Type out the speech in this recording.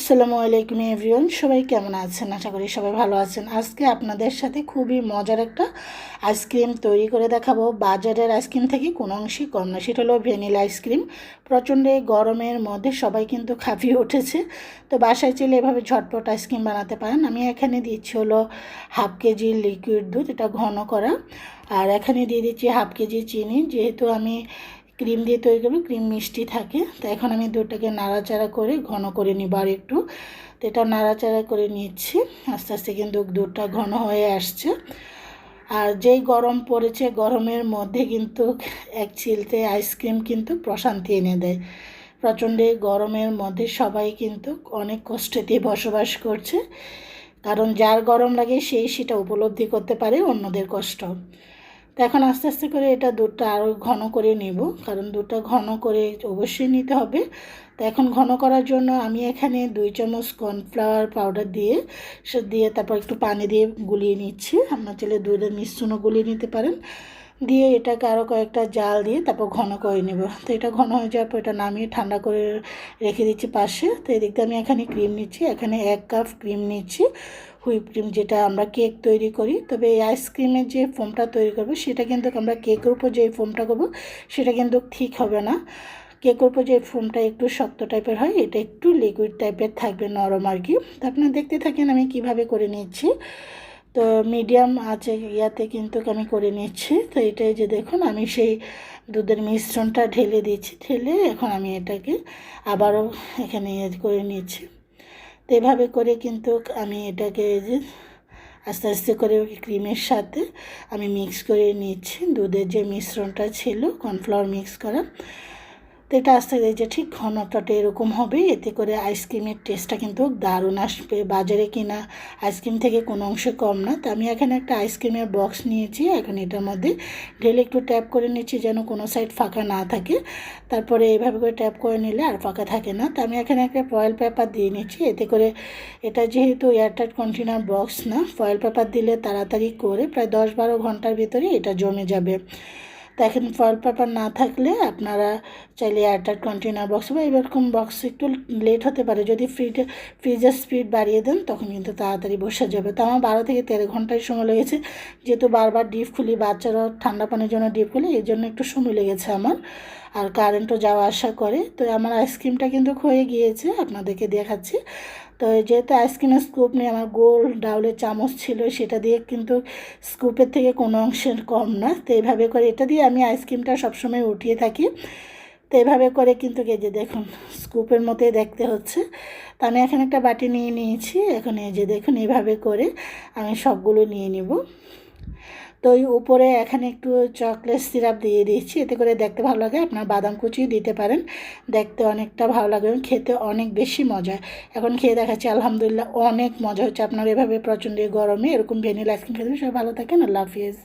আসসালামু আলাইকুম এভরিওয়ান, সবাই কেমন আছেন? আশা করি সবাই ভালো আছেন। আজকে আপনাদের সাথে খুবই মজার একটা আইসক্রিম তৈরি করে দেখাবো। বাজারের আইসক্রিম থেকে কোনো অংশই কম না। সেটা হলো ভ্যানিলা আইসক্রিম। প্রচণ্ড গরমের মধ্যে সবাই কিন্তু খাপিয়ে উঠেছে, তো বাসায় চলে এভাবে ঝটপট আইসক্রিম বানাতে পারেন। আমি এখানে দিচ্ছি হলো হাফ কেজি লিকুইড দুধ, এটা ঘন করা। আর এখানে দিয়ে দিচ্ছি হাফ কেজি চিনি। যেহেতু আমি ক্রিম দিয়ে তৈরি করবো, ক্রিম মিষ্টি থাকে, তো এখন আমি দুধটাকে নাড়াচাড়া করে ঘন করে নিব আর একটু। তো এটা নাড়াচাড়া করে নিচ্ছি। আস্তে আস্তে কিন্তু দুধটা ঘন হয়ে আসছে। আর যেই গরম পড়েছে, গরমের মধ্যে কিন্তু এক চিলতে আইসক্রিম কিন্তু প্রশান্তি এনে দেয়। প্রচণ্ড গরমের মধ্যে সবাই কিন্তু অনেক কষ্টেতেই বসবাস করছে, কারণ যার গরম লাগে সেই সেটা উপলব্ধি করতে পারে অন্যদের কষ্ট। তো এখন আস্তে আস্তে করে এটা দুধটা আরও ঘন করে নেব, কারণ দুধটা ঘন করে অবশ্যই নিতে হবে। তো এখন ঘন করার জন্য আমি এখানে 2 চামচ কর্নফ্লাওয়ার পাউডার দিয়ে তারপর একটু পানি দিয়ে গুলিয়ে নিচ্ছি। আপনার চাইলে দুধের মিশ্রণও গুলিয়ে নিতে পারেন। দিয়ে এটাকে আরও কয়েকটা জাল দিয়ে তারপর ঘন করে নেব। তো এটা ঘন হয়ে যাওয়ার পর এটা নামিয়ে ঠান্ডা করে রেখে দিচ্ছি পাশে। তো এদিক দিয়ে আমি এখানে ক্রিম নিচ্ছি, এখানে 1 কাপ ক্রিম নিচ্ছি, হুইপ ক্রিম, যেটা আমরা কেক তৈরি করি। তবে এই আইসক্রিমের যে ফোমটা তৈরি করবো সেটা কিন্তু আমরা কেকের উপর যে ফোমটা করবো সেটা কিন্তু ঠিক হবে না। কেকের উপর যে ফোমটা একটু শক্ত টাইপের হয়, এটা একটু লিকুইড টাইপের থাকবে, নরম আর কি। তো আপনারা দেখতে থাকেন আমি কিভাবে করে নিচ্ছি। তো মিডিয়াম আছে ইয়াতে কিন্তু আমি করে নিচ্ছি। তো এটাই যে দেখুন, আমি সেই দুধের মিশ্রণটা ঢেলে দিচ্ছি। ঢেলে এখন আমি এটাকে আবারও এখানে করে নিচ্ছি। তো এভাবে করে কিন্তু আমি এটাকে যে আস্তে আস্তে করে ক্রিমের সাথে আমি মিক্স করে নিচ্ছি। দুধের যে মিশ্রণটা ছিল কর্নফ্লাওয়ার মিক্স করা, তো এটা আস্তে যে ঠিক ঘনটাটা এরকম হবে। এতে করে আইসক্রিমের টেস্টটা কিন্তু দারুণ আসবে। বাজারে কিনা আইসক্রিম থেকে কোনো অংশে কম না। তো আমি এখানে একটা আইসক্রিমের বক্স নিয়েছি, এখন এটার মধ্যে ঢেলে একটু ট্যাপ করে নিচ্ছি যেন কোনো সাইড ফাঁকা না থাকে। তারপরে এইভাবে করে ট্যাপ করে নিলে আর ফাঁকা থাকে না। তো আমি এখানে একটা ফয়েল পেপার দিয়ে নিচ্ছি। এতে করে এটা যেহেতু এয়ারটাইট কন্টেনার বক্স না, ফয়েল পেপার দিলে তাড়াতাড়ি করে প্রায় 10-12 ঘন্টার ভিতরে এটা জমে যাবে। তো এখন ফয়েল পেপার না থাকলে আপনারা চাইলে এয়ারটাইট কন্টেনার বক্স বা এরকম বক্স একটু লেট হতে পারে। যদি ফ্রিজের স্পিড বাড়িয়ে দেন তখন কিন্তু তাড়াতাড়ি বসে যাবে। তো আমার 12 থেকে 13 ঘন্টায় সময় লেগেছে, যেহেতু বারবার ডিপ খুলি, বাচ্চারা ঠান্ডা পানির জন্য ডিপ খুলি, এই জন্য একটু সময় লেগেছে আমার। আর কারেন্টও যাওয়া আসা করে। তো আমার আইসক্রিমটা কিন্তু হয়ে গিয়েছে, আপনাদেরকে দেখাচ্ছি। তো যেহেতু আইসক্রিমের স্কুপ নিয়ে আমার গোল ডাউলের চামচ ছিল, সেটা দিয়ে কিন্তু স্কুপের থেকে কোনো অংশের কম না। তো এইভাবে করে এটা দিয়ে আমি আইসক্রিমটা সবসময় উঠিয়ে থাকি। তো এইভাবে করে কিন্তু এই যে দেখুন স্কুপের মতোই দেখতে হচ্ছে। তো আমি এখন একটা বাটি নিয়ে নিয়েছি। এখন এই যে দেখুন এইভাবে করে আমি সবগুলো নিয়ে নিব। তো ওই উপরে এখানে একটু চকলেট সিরাপ দিয়ে দিচ্ছি, এতে করে দেখতে ভালো লাগে। আপনার বাদাম কুচিও দিতে পারেন, দেখতে অনেকটা ভালো লাগে এবং খেতে অনেক বেশি মজা। এখন খেয়ে দেখাচ্ছি, আলহামদুলিল্লাহ অনেক মজা হচ্ছে। আপনার এভাবে প্রচণ্ড গরমে এরকম ভ্যানিলা আইসক্রিম খেতে। সবাই ভালো থাকেন, আল্লাহ হাফিজ।